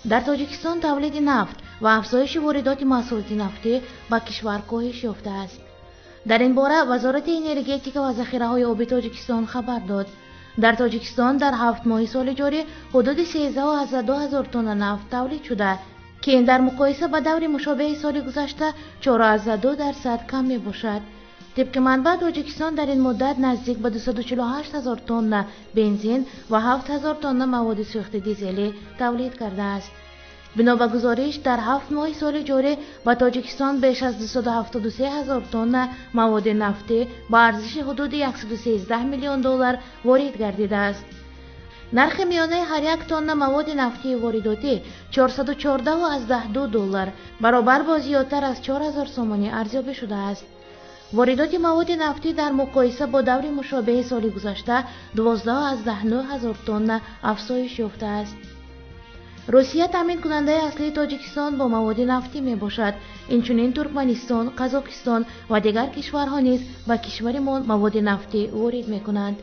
در تاجیکستان تولید نفت و افزایش واردات محصولات نفتی به کشور کاهش یافته است. در این باره وزارت انرژتیک و ذخیره‌های آبی تاجیکستان خبر داد در تاجیکستان در 7 ماه سال جاری حدود 13,200 تن نفت تولید شده که این در مقایسه با دور مشابه سال گذشته 4.2% کم می باشد. طبق منبع تاجیکستان در این مدت نزدیک به 248,000 تن بنزین و 7,000 تن مواد سوخت دیزلی تولید کرده است. بنا به گزارش در 7 ماه سال جاری به تاجیکستان بیش از 273,000 تن مواد نفتی با ارزش حدود 113 میلیون دلار وارد گردیده است. نرخ میانه هر یک تن مواد نفتی وارداتی 414.2 دلار برابر با زیادتر از 4,000 سومانی ارزیابی شده است. واردات مواد نفتی در مقایسه با دور مشابه سال گذشته 12,900 تن افزایش یافته است. روسیه تامین کننده اصلی تاجیکستان با مواد نفتی می باشد. اینچنین ترکمنستان، قزاقستان و دیگر کشورها نیز به کشورمان مواد نفتی وارد می کنند.